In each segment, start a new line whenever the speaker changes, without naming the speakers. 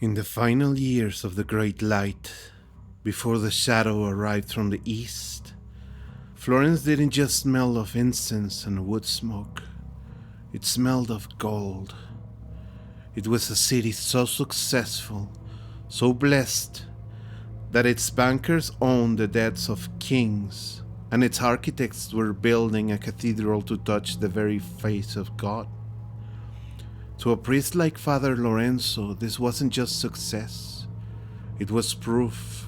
In the final years of the Great Light, before the shadow arrived from the east, Florence didn't just smell of incense and wood smoke. It smelled of gold. It was a city so successful, so blessed, that its bankers owned the debts of kings, and its architects were building a cathedral to touch the very face of God. To a priest like Father Lorenzo, this wasn't just success. It was proof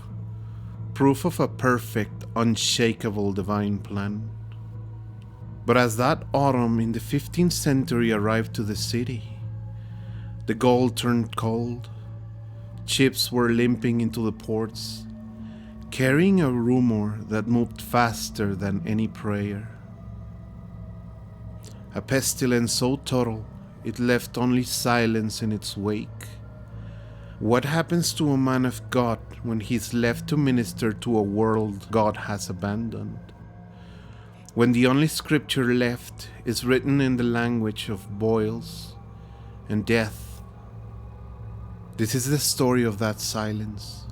of a perfect, unshakable divine plan. But as that autumn in the 15th century arrived to the city, the gold turned cold. Ships were limping into the ports, carrying a rumor that moved faster than any prayer. A pestilence so total, it left only silence in its wake. What happens to a man of God when he's left to minister to a world God has abandoned? When the only scripture left is written in the language of boils and death? This is the story of that silence,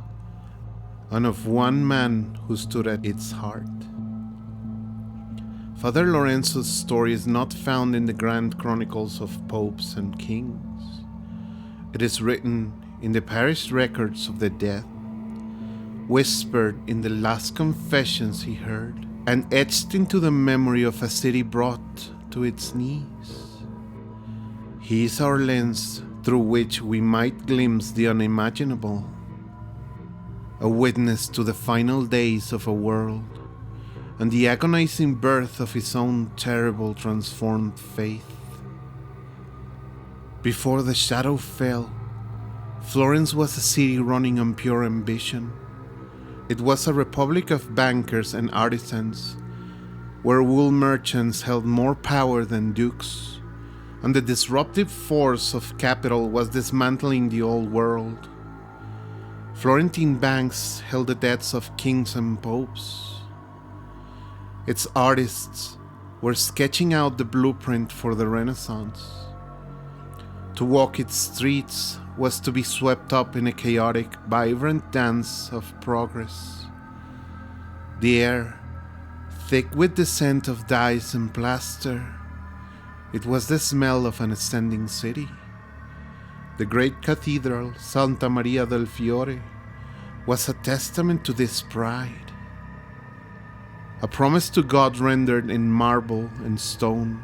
and of one man who stood at its heart. Father Lorenzo's story is not found in the grand chronicles of popes and kings. It is written in the parish records of the dead, whispered in the last confessions he heard, and etched into the memory of a city brought to its knees. He is our lens through which we might glimpse the unimaginable, a witness to the final days of a world and the agonizing birth of his own terrible transformed faith. Before the shadow fell, Florence was a city running on pure ambition. It was a republic of bankers and artisans, where wool merchants held more power than dukes, and the disruptive force of capital was dismantling the old world. Florentine banks held the debts of kings and popes. Its artists were sketching out the blueprint for the Renaissance. To walk its streets was to be swept up in a chaotic, vibrant dance of progress. The air, thick with the scent of dyes and plaster, it was the smell of an ascending city. The great cathedral, Santa Maria del Fiore, was a testament to this pride. A promise to God rendered in marble and stone,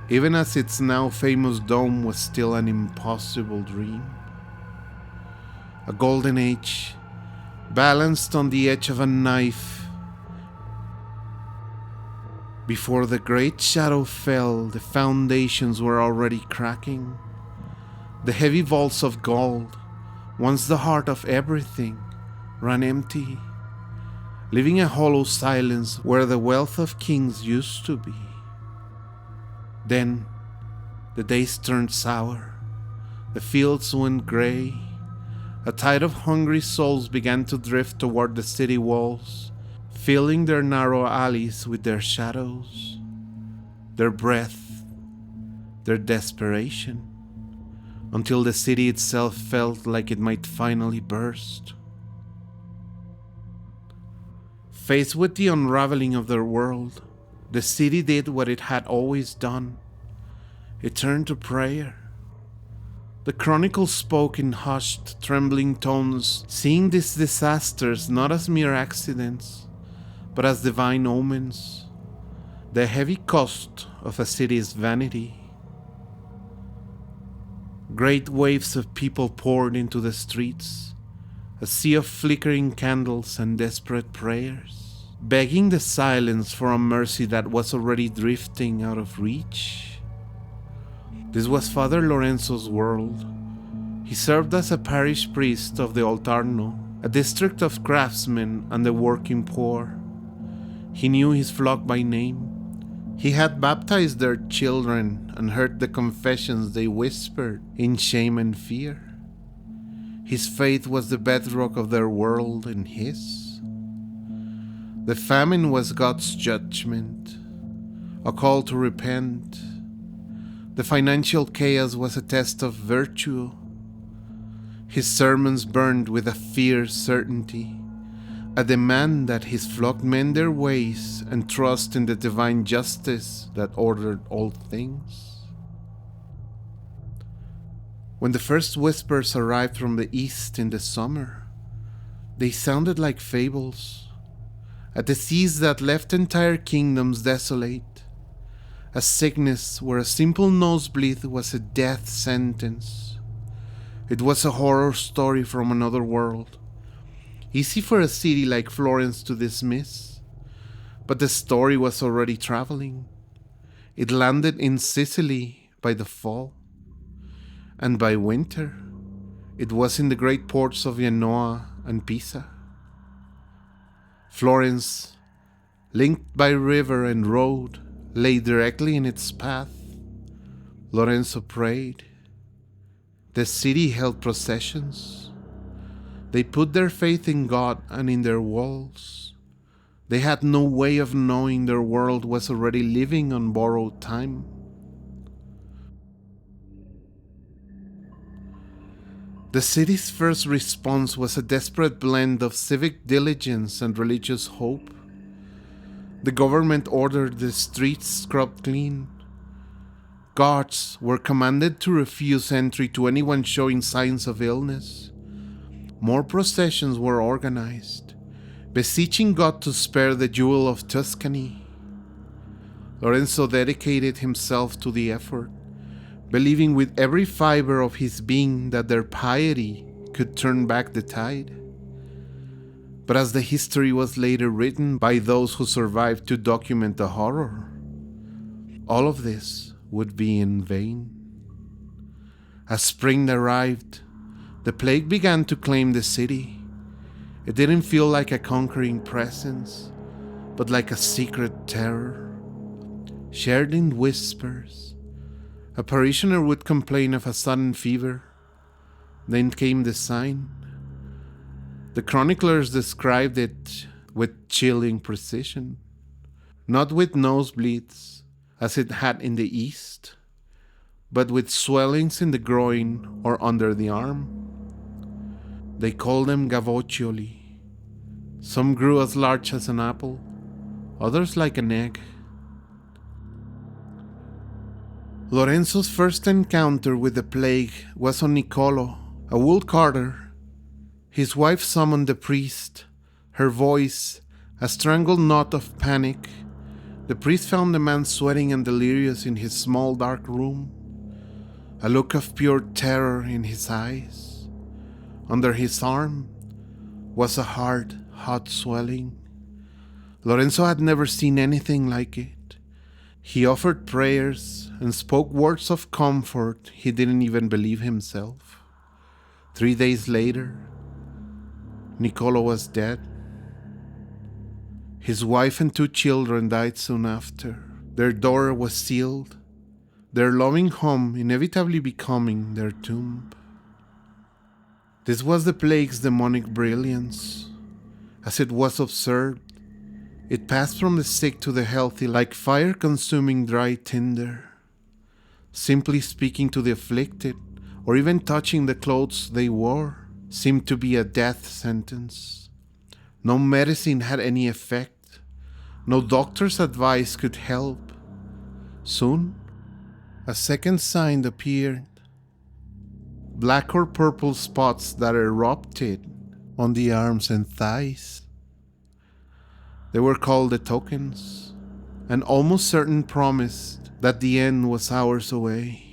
even as its now famous dome was still an impossible dream. A golden age, balanced on the edge of a knife. Before the great shadow fell, the foundations were already cracking. The heavy vaults of gold, once the heart of everything, ran empty, leaving a hollow silence where the wealth of kings used to be. Then, the days turned sour, the fields went gray, a tide of hungry souls began to drift toward the city walls, filling their narrow alleys with their shadows, their breath, their desperation, until the city itself felt like it might finally burst. Faced with the unraveling of their world, the city did what it had always done. It turned to prayer. The chronicles spoke in hushed, trembling tones, seeing these disasters not as mere accidents, but as divine omens, the heavy cost of a city's vanity. Great waves of people poured into the streets, a sea of flickering candles and desperate prayers, begging the silence for a mercy that was already drifting out of reach. This was Father Lorenzo's world. He served as a parish priest of the Oltarno, a district of craftsmen and the working poor. He knew his flock by name. He had baptized their children and heard the confessions they whispered in shame and fear. His faith was the bedrock of their world and his. The famine was God's judgment, a call to repent. The financial chaos was a test of virtue. His sermons burned with a fierce certainty, a demand that his flock mend their ways and trust in the divine justice that ordered all things. When the first whispers arrived from the east in the summer, they sounded like fables, a disease that left entire kingdoms desolate, a sickness where a simple nosebleed was a death sentence. It was a horror story from another world, easy for a city like Florence to dismiss, but the story was already traveling. It landed in Sicily by the fall, and by winter, it was in the great ports of Genoa and Pisa. Florence, linked by river and road, lay directly in its path. Lorenzo prayed. The city held processions. They put their faith in God and in their walls. They had no way of knowing their world was already living on borrowed time. The city's first response was a desperate blend of civic diligence and religious hope. The government ordered the streets scrubbed clean. Guards were commanded to refuse entry to anyone showing signs of illness. More processions were organized, beseeching God to spare the jewel of Tuscany. Lorenzo dedicated himself to the effort, believing with every fiber of his being that their piety could turn back the tide. But as the history was later written by those who survived to document the horror, all of this would be in vain. As spring arrived, the plague began to claim the city. It didn't feel like a conquering presence, but like a secret terror, shared in whispers. A parishioner would complain of a sudden fever. Then came the sign. The chroniclers described it with chilling precision, not with nosebleeds, as it had in the East, but with swellings in the groin or under the arm. They called them gavoccioli. Some grew as large as an apple, others like an egg. Lorenzo's first encounter with the plague was on Niccolo, a wool carder. His wife summoned the priest, her voice a strangled knot of panic. The priest found the man sweating and delirious in his small dark room, a look of pure terror in his eyes. Under his arm was a hard, hot swelling. Lorenzo had never seen anything like it. He offered prayers and spoke words of comfort he didn't even believe himself. 3 days later, Niccolo was dead. His wife and 2 children died soon after. Their door was sealed, their loving home inevitably becoming their tomb. This was the plague's demonic brilliance. As it was observed, it passed from the sick to the healthy like fire consuming dry tinder. Simply speaking to the afflicted, or even touching the clothes they wore, seemed to be a death sentence. No medicine had any effect. No doctor's advice could help. Soon, a second sign appeared. Black or purple spots that erupted on the arms and thighs. They were called the tokens, an almost certain promise that the end was hours away.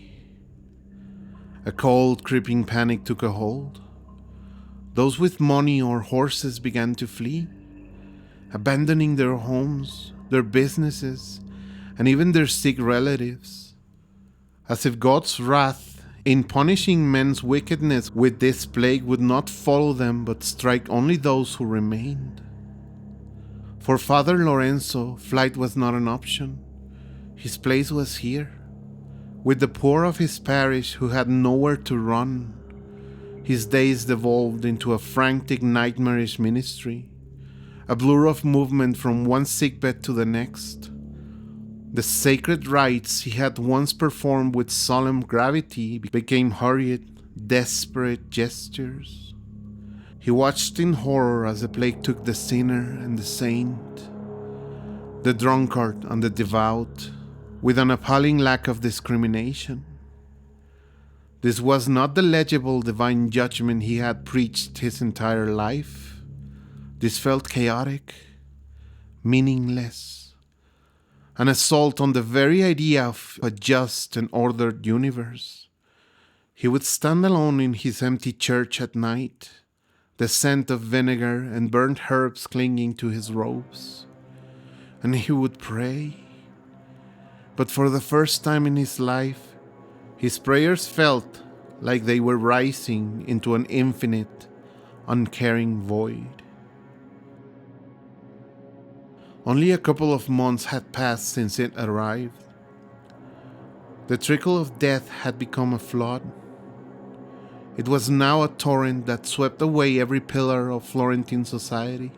A cold, creeping panic took a hold. Those with money or horses began to flee, abandoning their homes, their businesses, and even their sick relatives, as if God's wrath in punishing men's wickedness with this plague would not follow them but strike only those who remained. For Father Lorenzo, flight was not an option. His place was here, with the poor of his parish who had nowhere to run. His days devolved into a frantic, nightmarish ministry, a blur of movement from one sickbed to the next. The sacred rites he had once performed with solemn gravity became hurried, desperate gestures. He watched in horror as the plague took the sinner and the saint, the drunkard and the devout, with an appalling lack of discrimination. This was not the legible divine judgment he had preached his entire life. This felt chaotic, meaningless, an assault on the very idea of a just and ordered universe. He would stand alone in his empty church at night, the scent of vinegar and burnt herbs clinging to his robes, and he would pray. But for the first time in his life, his prayers felt like they were rising into an infinite, uncaring void. Only a couple of months had passed since it arrived. The trickle of death had become a flood. It was now a torrent that swept away every pillar of Florentine society.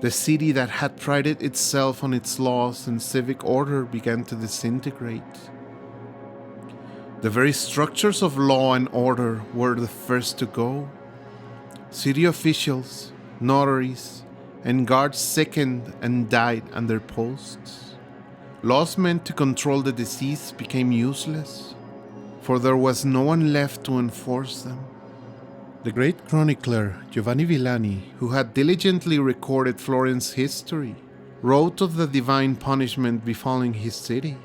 The city that had prided itself on its laws and civic order began to disintegrate. The very structures of law and order were the first to go. City officials, notaries, and guards sickened and died on their posts. Laws meant to control the disease became useless, for there was no one left to enforce them. The great chronicler Giovanni Villani, who had diligently recorded Florence's history, wrote of the divine punishment befalling his city.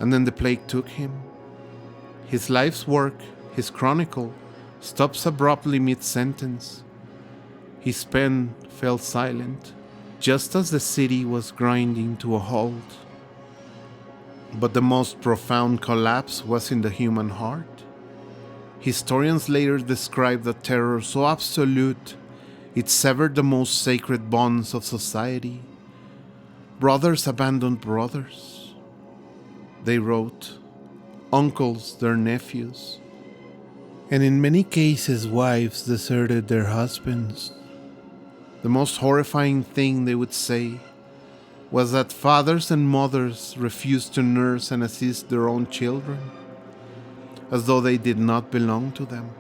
And then the plague took him. His life's work, his chronicle, stops abruptly mid-sentence. His pen fell silent, just as the city was grinding to a halt. But the most profound collapse was in the human heart. Historians later described a terror so absolute it severed the most sacred bonds of society. Brothers abandoned brothers. They wrote, uncles their nephews, and in many cases wives deserted their husbands. The most horrifying thing they would say was that fathers and mothers refused to nurse and assist their own children, as though they did not belong to them.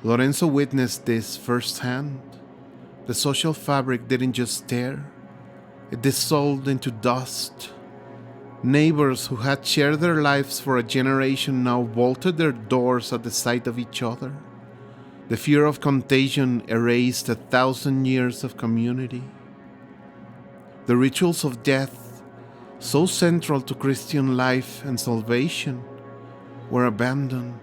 Lorenzo witnessed this firsthand. The social fabric didn't just tear, it dissolved into dust. Neighbors who had shared their lives for a generation now bolted their doors at the sight of each other. The fear of contagion erased 1,000 years of community. The rituals of death, so central to Christian life and salvation, were abandoned.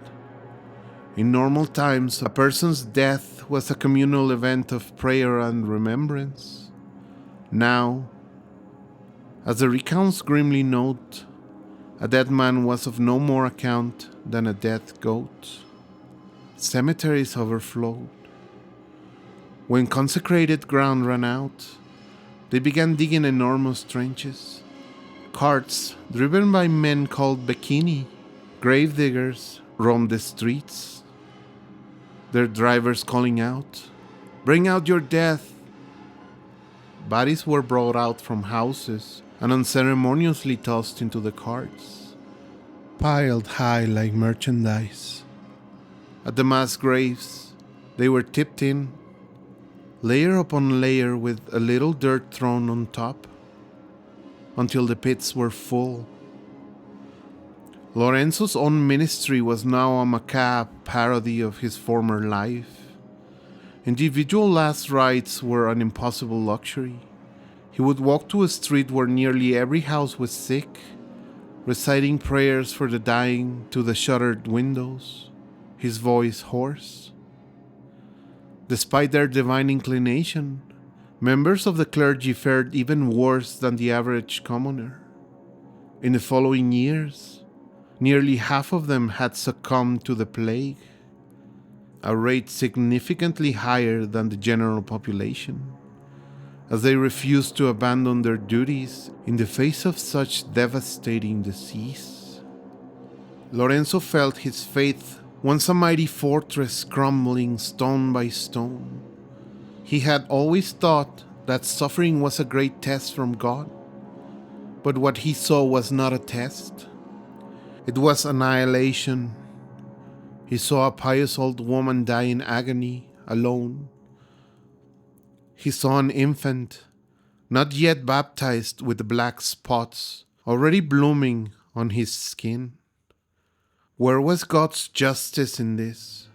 In normal times, a person's death was a communal event of prayer and remembrance. Now, as the recounts grimly note, a dead man was of no more account than a dead goat. Cemeteries overflowed. When consecrated ground ran out, they began digging enormous trenches. Carts, driven by men called becchini, grave diggers, roamed the streets, their drivers calling out, "Bring out your death!" Bodies were brought out from houses and unceremoniously tossed into the carts, piled high like merchandise. At the mass graves, they were tipped in, layer upon layer with a little dirt thrown on top, until the pits were full. Lorenzo's own ministry was now a macabre parody of his former life. Individual last rites were an impossible luxury. He would walk to a street where nearly every house was sick, reciting prayers for the dying to the shuttered windows, his voice hoarse. Despite their divine inclination, members of the clergy fared even worse than the average commoner. In the following years, nearly half of them had succumbed to the plague, a rate significantly higher than the general population, as they refused to abandon their duties in the face of such devastating disease. Lorenzo felt his faith once a mighty fortress crumbling stone by stone. He had always thought that suffering was a great test from God, but what he saw was not a test. It was annihilation, He saw a pious old woman die in agony, alone. He saw an infant, not yet baptized, with black spots, already blooming on his skin. Where was God's justice in this?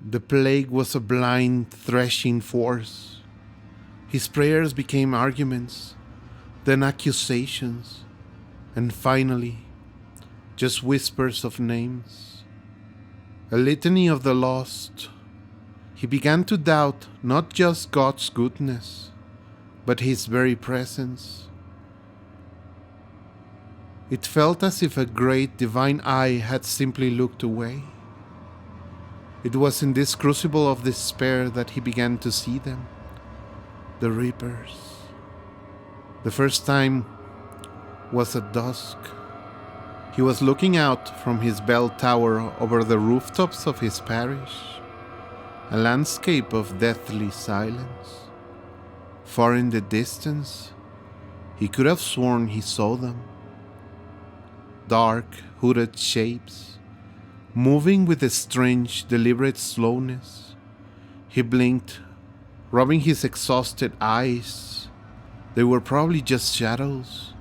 The plague was a blind, threshing force. His prayers became arguments, then accusations, and finally, just whispers of names. A litany of the lost. He began to doubt not just God's goodness, but His very presence. It felt as if a great divine eye had simply looked away. It was in this crucible of despair that he began to see them, the reapers. The first time was at dusk. He was looking out from his bell tower over the rooftops of his parish, a landscape of deathly silence. Far in the distance, he could have sworn he saw them. Dark, hooded shapes, moving with a strange, deliberate slowness. He blinked, rubbing his exhausted eyes. They were probably just shadows,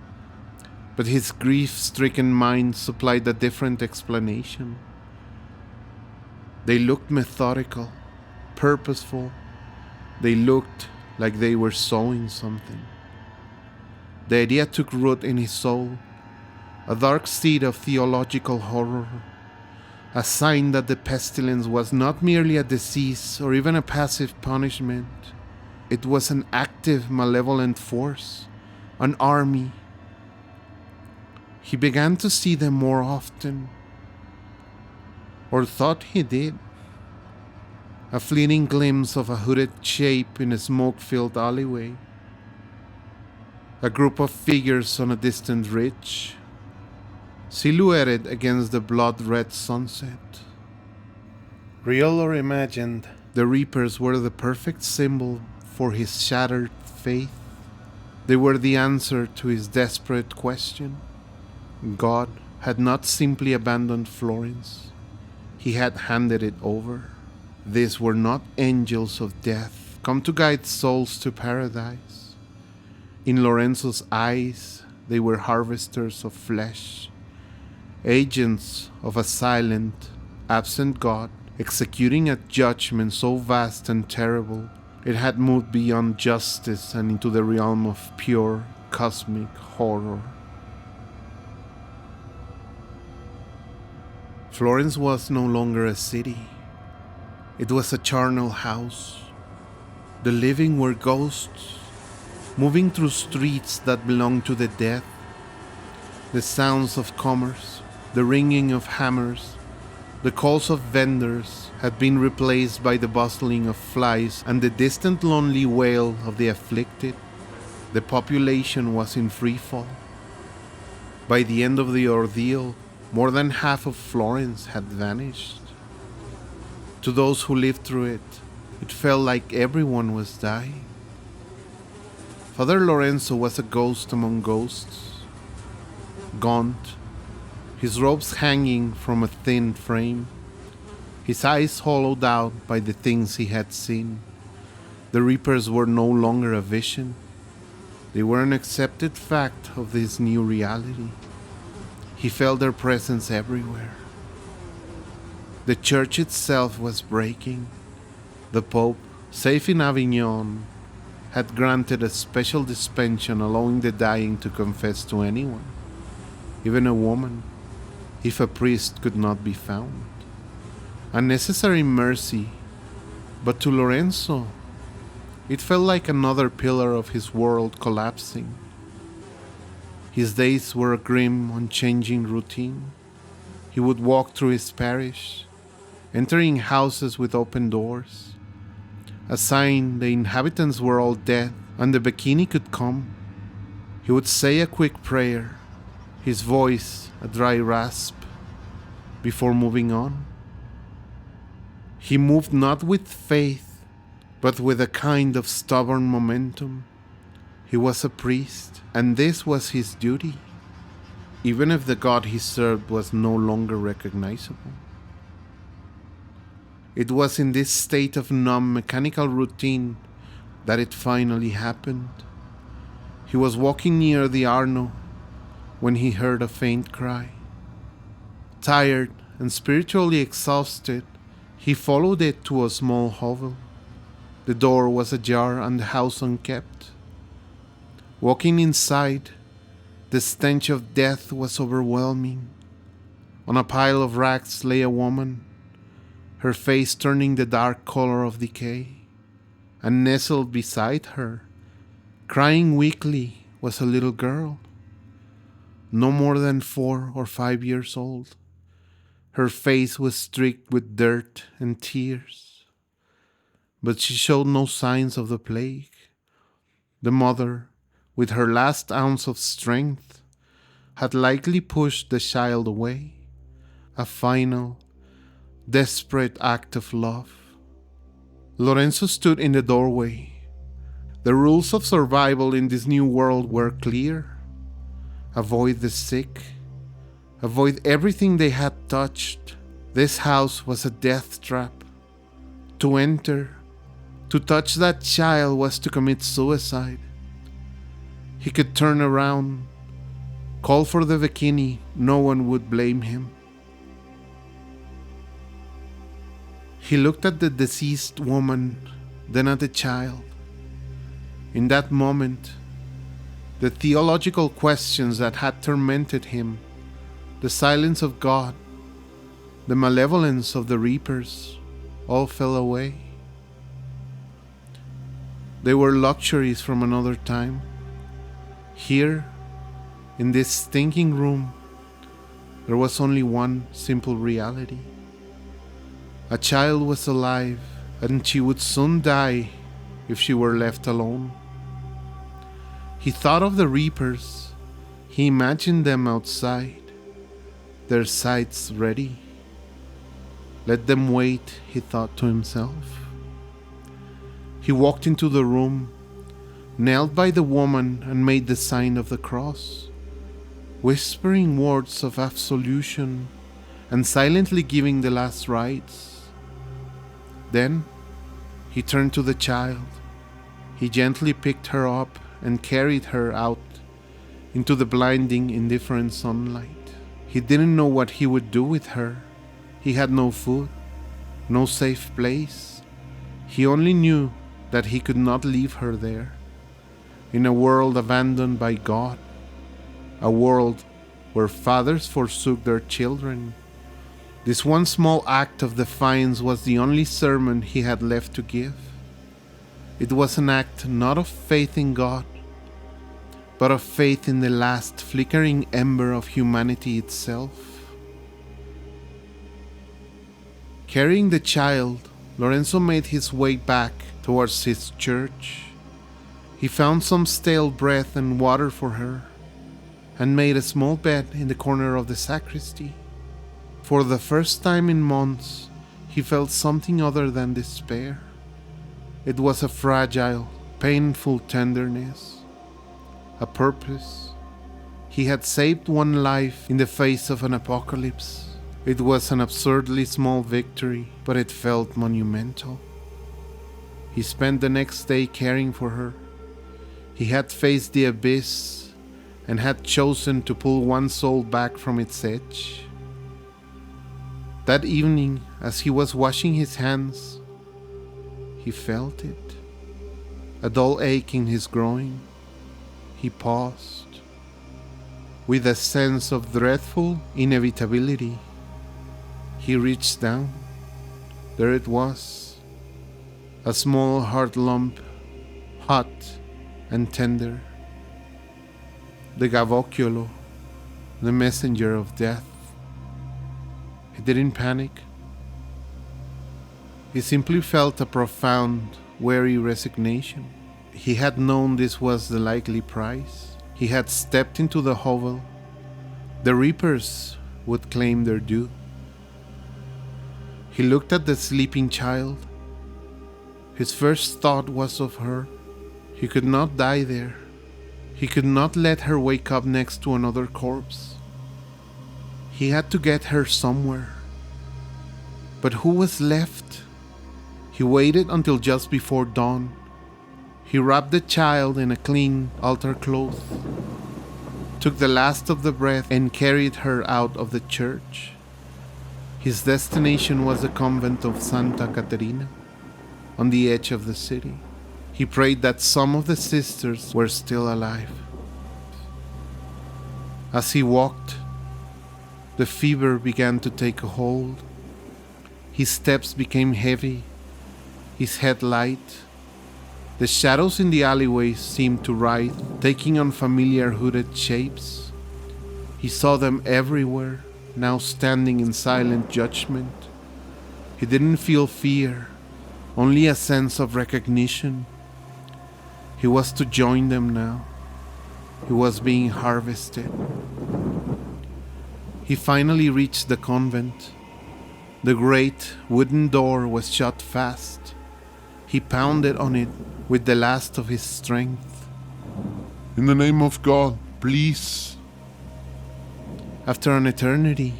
but his grief-stricken mind supplied a different explanation. They looked methodical, purposeful. They looked like they were sowing something. The idea took root in his soul, a dark seed of theological horror, a sign that the pestilence was not merely a disease or even a passive punishment. It was an active, malevolent force, an army. He began to see them more often, or thought he did. A fleeting glimpse of a hooded shape in a smoke-filled alleyway. A group of figures on a distant ridge, silhouetted against the blood-red sunset. Real or imagined, the reapers were the perfect symbol for his shattered faith. They were the answer to his desperate question. God had not simply abandoned Florence. He had handed it over. These were not angels of death, come to guide souls to paradise. In Lorenzo's eyes, they were harvesters of flesh, agents of a silent, absent God, executing a judgment so vast and terrible, it had moved beyond justice and into the realm of pure, cosmic horror. Florence was no longer a city. It was a charnel house. The living were ghosts, moving through streets that belonged to the dead. The sounds of commerce, the ringing of hammers, the calls of vendors had been replaced by the bustling of flies and the distant lonely wail of the afflicted. The population was in free fall. By the end of the ordeal, more than half of Florence had vanished. To those who lived through it, it felt like everyone was dying. Father Lorenzo was a ghost among ghosts, gaunt, his robes hanging from a thin frame, his eyes hollowed out by the things he had seen. The reapers were no longer a vision. They were an accepted fact of this new reality. He felt their presence everywhere. The church itself was breaking. The Pope, safe in Avignon, had granted a special dispensation allowing the dying to confess to anyone, even a woman, if a priest could not be found. A necessary mercy, but to Lorenzo, it felt like another pillar of his world collapsing. His days were a grim, unchanging routine. He would walk through his parish, entering houses with open doors, a sign the inhabitants were all dead and the bikini could come. He would say a quick prayer, his voice a dry rasp, before moving on. He moved not with faith, but with a kind of stubborn momentum. He was a priest, and this was his duty, even if the God he served was no longer recognizable. It was in this state of numb mechanical routine that it finally happened. He was walking near the Arno when he heard a faint cry. Tired and spiritually exhausted, he followed it to a small hovel. The door was ajar and the house unkept. Walking inside, the stench of death was overwhelming. On a pile of rags lay a woman, her face turning the dark color of decay. And nestled beside her, crying weakly, was a little girl, no more than 4 or 5 years old. Her face was streaked with dirt and tears, but she showed no signs of the plague. The mother, with her last ounce of strength, had likely pushed the child away, a final, desperate act of love. Lorenzo stood in the doorway. The rules of survival in this new world were clear. Avoid the sick. Avoid everything they had touched. This house was a death trap. To enter, to touch that child was to commit suicide. He could turn around, call for the bikini, no one would blame him. He looked at the deceased woman, then at the child. In that moment, the theological questions that had tormented him, the silence of God, the malevolence of the reapers, all fell away. They were luxuries from another time. Here, in this stinking room, there was only one simple reality. A child was alive, and she would soon die if she were left alone. He thought of the reapers. He imagined them outside, their scythes ready. Let them wait, he thought to himself. He walked into the room, knelt by the woman and made the sign of the cross, whispering words of absolution and silently giving the last rites. Then he turned to the child. He gently picked her up and carried her out into the blinding, indifferent sunlight. He didn't know what he would do with her. He had no food, no safe place. He only knew that he could not leave her there, in a world abandoned by God, a world where fathers forsook their children. This one small act of defiance was the only sermon he had left to give. It was an act not of faith in God, but of faith in the last flickering ember of humanity itself. Carrying the child, Lorenzo made his way back towards his church. He found some stale bread and water for her, and made a small bed in the corner of the sacristy. For the first time in months, he felt something other than despair. It was a fragile, painful tenderness, a purpose. He had saved one life in the face of an apocalypse. It was an absurdly small victory, but it felt monumental. He spent the next day caring for her. He had faced the abyss and had chosen to pull one soul back from its edge. That evening, as he was washing his hands, he felt it, a dull ache in his groin. He paused. With a sense of dreadful inevitability, he reached down. There it was, a small heart lump, hot and tender. The Gavocchiolo, the messenger of death. He didn't panic. He simply felt a profound, weary resignation. He had known this was the likely price. He had stepped into the hovel. The reapers would claim their due. He looked at the sleeping child. His first thought was of her. He could not die there. He could not let her wake up next to another corpse. He had to get her somewhere. But who was left? He waited until just before dawn. He wrapped the child in a clean altar cloth, took the last of the bread, and carried her out of the church. His destination was the convent of Santa Caterina, on the edge of the city. He prayed that some of the sisters were still alive. As he walked, the fever began to take a hold. His steps became heavy, his head light. The shadows in the alleyways seemed to writhe, taking on familiar hooded shapes. He saw them everywhere, now standing in silent judgment. He didn't feel fear, only a sense of recognition. He was to join them now. He was being harvested. He finally reached the convent. The great wooden door was shut fast. He pounded on it with the last of his strength.
"In the name of God, please."
After an eternity,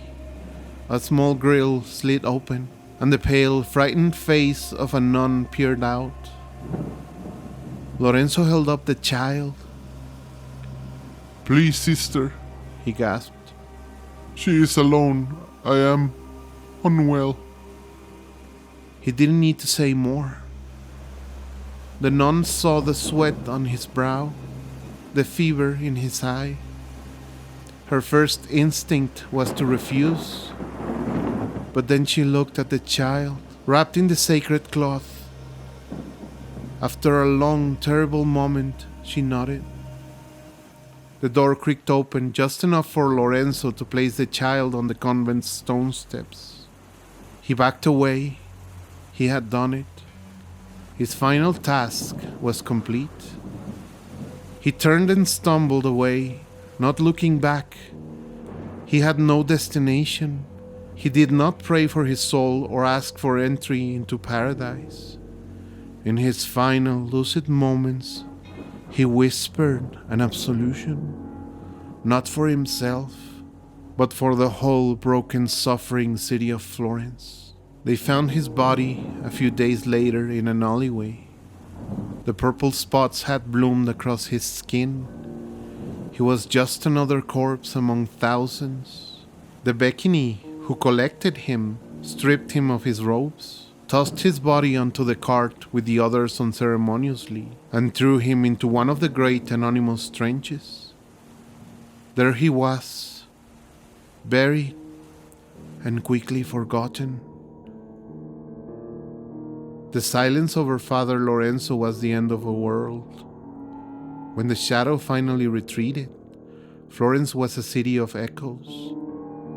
a small grille slid open, and the pale, frightened face of a nun peered out. Lorenzo held up the child.
"Please, sister,"
he gasped.
"She is alone. I am unwell."
He didn't need to say more. The nun saw the sweat on his brow, the fever in his eye. Her first instinct was to refuse, but then she looked at the child, wrapped in the sacred cloth. After a long, terrible moment, she nodded. The door creaked open just enough for Lorenzo to place the child on the convent's stone steps. He backed away. He had done it. His final task was complete. He turned and stumbled away, not looking back. He had no destination. He did not pray for his soul or ask for entry into paradise. In his final lucid moments, he whispered an absolution, not for himself, but for the whole broken, suffering city of Florence. They found his body a few days later in an alleyway. The purple spots had bloomed across his skin. He was just another corpse among thousands. The Becchini who collected him stripped him of his robes, tossed his body onto the cart with the others unceremoniously, and threw him into one of the great anonymous trenches. There he was, buried and quickly forgotten. The silence over Father Lorenzo was the end of a world. When the shadow finally retreated, Florence was a city of echoes,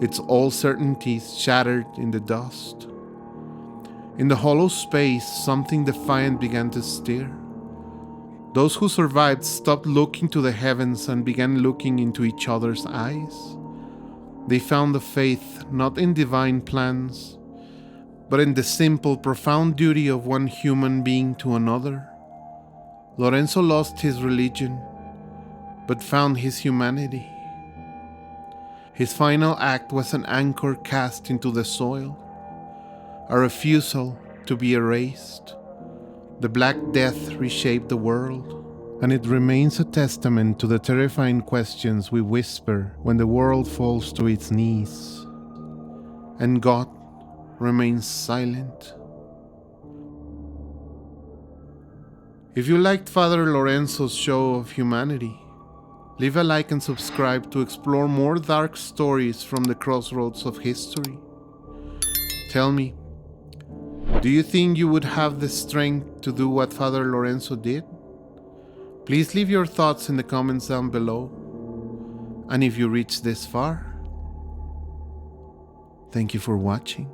its all certainties shattered in the dust. In the hollow space, something defiant began to stir. Those who survived stopped looking to the heavens and began looking into each other's eyes. They found the faith not in divine plans, but in the simple, profound duty of one human being to another. Lorenzo lost his religion, but found his humanity. His final act was an anchor cast into the soil, a refusal to be erased. The Black Death reshaped the world, and it remains a testament to the terrifying questions we whisper when the world falls to its knees, and God remains silent. If you liked Father Lorenzo's show of humanity, leave a like and subscribe to explore more dark stories from the crossroads of history. Tell me, do you think you would have the strength to do what Father Lorenzo did? Please leave your thoughts in the comments down below. And if you reached this far, thank you for watching.